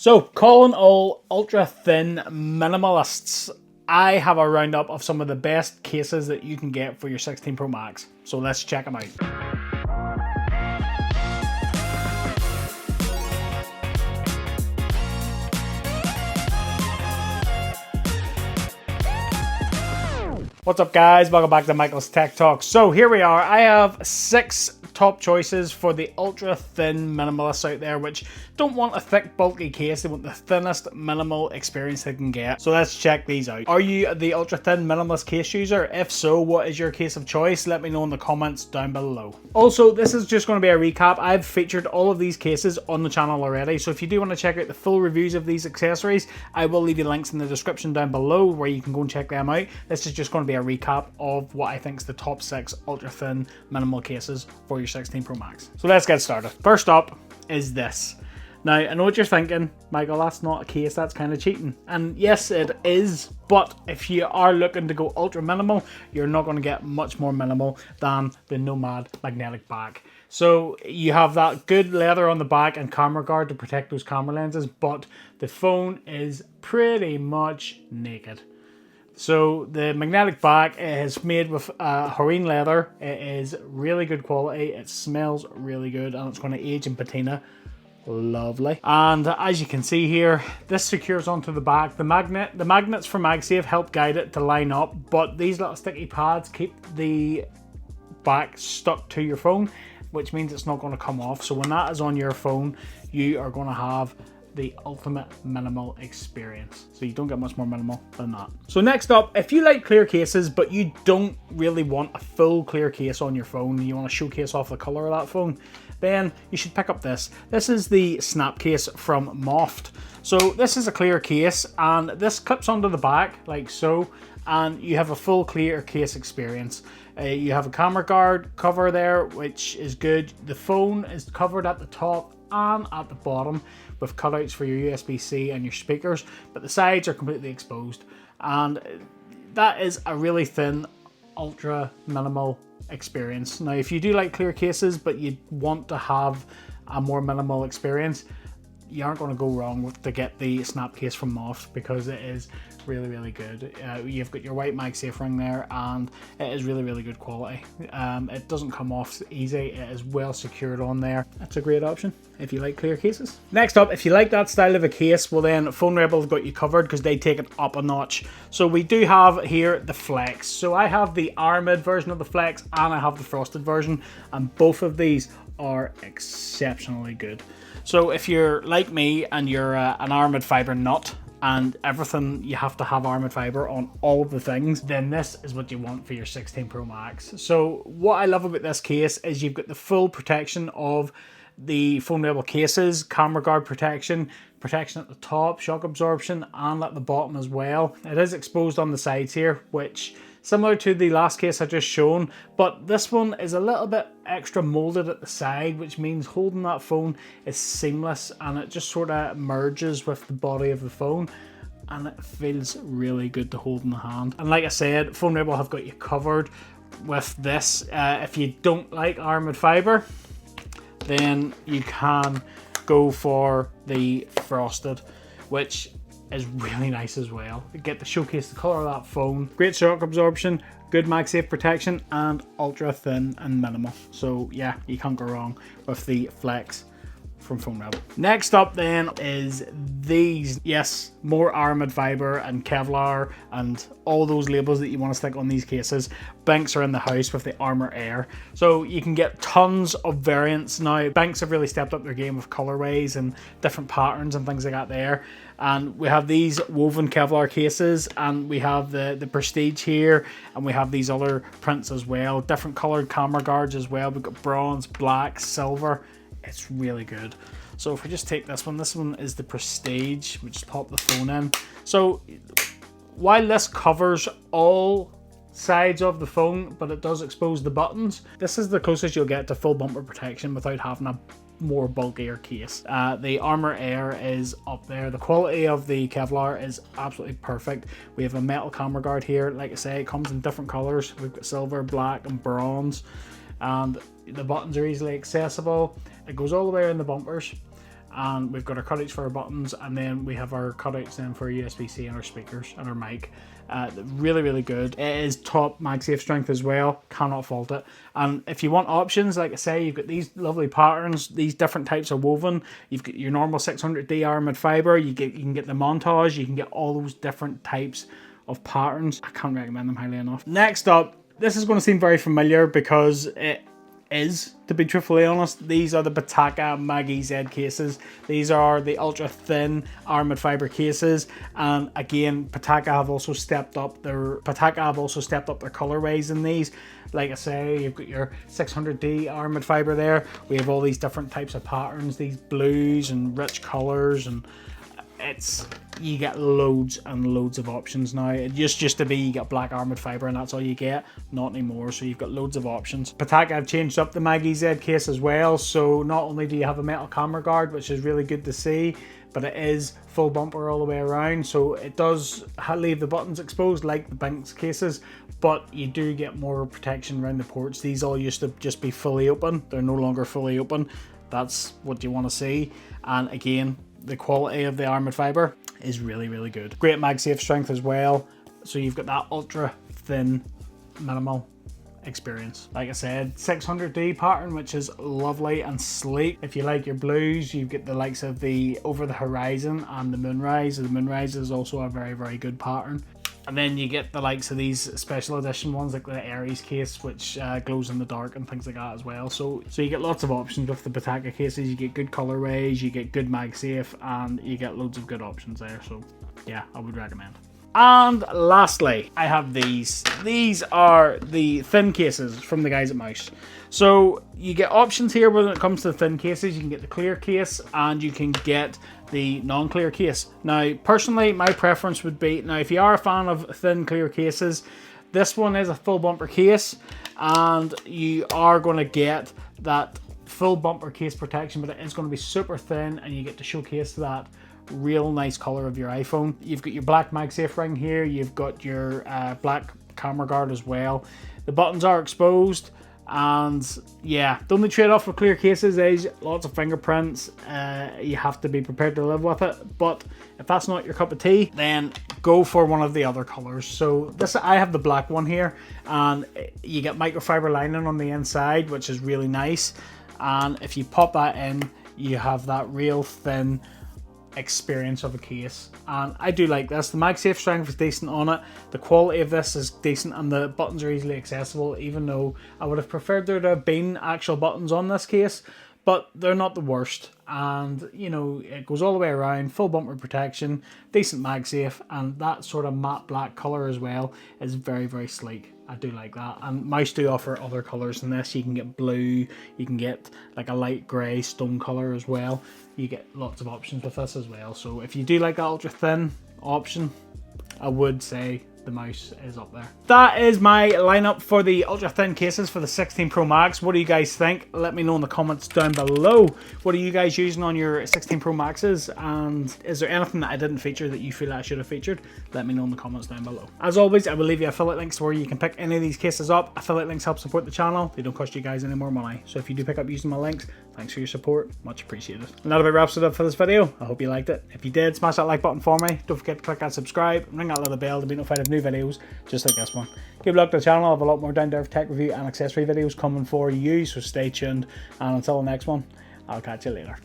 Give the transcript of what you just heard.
So, calling all ultra thin minimalists, I have a roundup of some of the best cases that you can get for your 16 Pro Max. So let's check them out. What's up guys, welcome back to Michael's Tech Talk. So here we are, I have 6 top choices for the ultra thin minimalists out there which don't want a thick bulky case, they want the thinnest minimal experience they can get. So let's check these out. Are you the ultra thin minimalist case user? If so, what is your case of choice? Let me know in the comments down below. Also, this is just going to be a recap. I've featured all of these cases on the channel already, so if you do want to check out the full reviews of these accessories, I will leave you links in the description down below where you can go and check them out. This is just going to be a recap of what I think is the top 6 ultra thin minimal cases for your 16 Pro Max. So let's get started. First up is this. Now, I know what you're thinking, Michael, that's not a case, that's kind of cheating. And yes, it is, but if you are looking to go ultra minimal, you're not going to get much more minimal than the Nomad magnetic back. So you have that good leather on the back and camera guard to protect those camera lenses, but the phone is pretty much naked. So the magnetic back is made with Harine leather. It is really good quality. It smells really good and it's going to age in patina. Lovely. And as you can see here, this secures onto the back. The magnets from MagSafe help guide it to line up, but these little sticky pads keep the back stuck to your phone, which means it's not going to come off. So when that is on your phone, you are going to have the ultimate minimal experience. So you don't get much more minimal than that. So next up, if you like clear cases, but you don't really want a full clear case on your phone, you want to showcase off the color of that phone, then you should pick up this. This is the snap case from Moft. So this is a clear case and this clips onto the back like so, and you have a full clear case experience. You have a camera guard cover there, which is good. The phone is covered at the top and at the bottom with cutouts for your USB-C and your speakers, but the sides are completely exposed, and that is a really thin ultra minimal experience. Now if you do like clear cases but you want to have a more minimal experience, you aren't going to go wrong to get the snap case from Moft because it is really good. You've got your white MagSafe ring there and it is really good quality. It doesn't come off easy, it is well secured on there. That's a great option if you like clear cases. Next up, if you like that style of a case, well then Phone Rebel have got you covered because they take it up a notch. So we do have here the Flex. So I have the Armored version of the Flex and I have the Frosted version, and both of these are exceptionally good. So if you're like me and you're an Armored fiber nut and everything you have to have Armored fiber on all of the things, then this is what you want for your 16 Pro Max. So what I love about this case is you've got the full protection of the Phone Rebel cases, camera guard protection at the top, shock absorption, and at the bottom as well. It is exposed on the sides here, which similar to the last case I just shown, but this one is a little bit extra molded at the side, which means holding that phone is seamless and it just sort of merges with the body of the phone and it feels really good to hold in the hand. And like I said, Phone Rebel have got you covered with this. If you don't like Armored fiber, then you can go for the Frosted, which is really nice as well. You get to showcase the color of that phone. Great shock absorption, good MagSafe protection, and ultra thin and minimal. So yeah, you can't go wrong with the Flex from Phone Rebel. Next up then is these. Yes, more Armored fiber and Kevlar and all those labels that you want to stick on these cases. Banks are in the house with the Armor Air. So you can get tons of variants now. Banks have really stepped up their game with colorways and different patterns and things like that there. And we have these woven Kevlar cases, and we have the Prestige here, and we have these other prints as well. Different colored camera guards as well. We've got bronze, black, silver. It's really good. So if we just take this one is the Prestige. We just pop the phone in. So while this covers all sides of the phone, but it does expose the buttons, this is the closest you'll get to full bumper protection without having a more bulkier case. The Armor Air is up there. The quality of the Kevlar is absolutely perfect. We have a metal camera guard here. Like I say, it comes in different colors. We've got silver, black, and bronze. And the buttons are easily accessible. It goes all the way around the bumpers. and we've got our cutouts for our buttons, and then we have our cutouts then for USB-C and our speakers and our mic. Really, really good. It is top MagSafe strength as well. Cannot fault it. And if you want options, like I say, you've got these lovely patterns, these different types of woven. You've got your normal 600D armored fiber. You can get the montage. You can get all those different types of patterns. I can't recommend them highly enough. Next up, this is going to seem very familiar because it is, to be truthfully honest. These are the Pitaka Mag EZ cases. These are the ultra thin armored fiber cases, and again, Pitaka have also stepped up their colorways in these. Like I say, you've got your 600D armored fiber there. We have all these different types of patterns, these blues and rich colors, and you get loads and loads of options now. It used to be you get black armored fiber and that's all you get. Not anymore, so you've got loads of options. Pitaka have changed up the Mag EZ case as well, so not only do you have a metal camera guard, which is really good to see, but it is full bumper all the way around, so it does leave the buttons exposed like the Binks cases, but you do get more protection around the ports. These all used to just be fully open. They're no longer fully open. That's what you want to see. And again, the quality of the armored fiber is really, really good. Great MagSafe strength as well. So you've got that ultra thin minimal experience. Like I said, 600D pattern, which is lovely and sleek. If you like your blues, you get the likes of the Over the Horizon and the Moonrise. The Moonrise is also a very, very good pattern. And then you get the likes of these special edition ones like the Aries case, which glows in the dark and things like that as well. So you get lots of options with the Pitaka cases. You get good colorways, you get good MagSafe, and you get loads of good options there. So yeah, I would recommend. And lastly, I have these. These are the thin cases from the guys at Mouse. So you get options here when it comes to the thin cases. You can get the clear case and you can get the non-clear case. Now, personally, my preference would be, now if you are a fan of thin clear cases, this one is a full bumper case and you are going to get that full bumper case protection, but it is going to be super thin and you get to showcase that real nice color of your iPhone. You've got your black MagSafe ring here. You've got your black camera guard as well. The buttons are exposed, and yeah, the only trade-off with clear cases is lots of fingerprints. You have to be prepared to live with it, but if that's not your cup of tea, then go for one of the other colors. So this, I have the black one here, and you get microfiber lining on the inside, which is really nice. And if you pop that in, you have that real thin experience of a case, and I do like this. The MagSafe strength is decent on it, the quality of this is decent, and the buttons are easily accessible, even though I would have preferred there to have been actual buttons on this case, but they're not the worst. And you know, it goes all the way around, full bumper protection, decent MagSafe, and that sort of matte black color as well is very, very sleek. I do like that. And Mouse do offer other colors than this. You can get blue, you can get like a light grey stone color as well. You get lots of options with this as well. So if you do like that ultra thin option, I would say the Mouse is up there. That is my lineup for the ultra thin cases for the 16 Pro Max. What do you guys think? Let me know in the comments down below. What are you guys using on your 16 Pro Maxes? And is there anything that I didn't feature that you feel I should have featured? Let me know in the comments down below. As always, I will leave you affiliate links where you can pick any of these cases up. Affiliate links help support the channel. They don't cost you guys any more money. So if you do pick up using my links, thanks for your support. Much appreciated. And that about wraps it up for this video. I hope you liked it. If you did, smash that like button for me. Don't forget to click that subscribe and ring that little bell to be notified of new videos just like this one. Give luck to the channel. I have a lot more down-to-earth tech review and accessory videos coming for you, so stay tuned. And until the next one, I'll catch you later.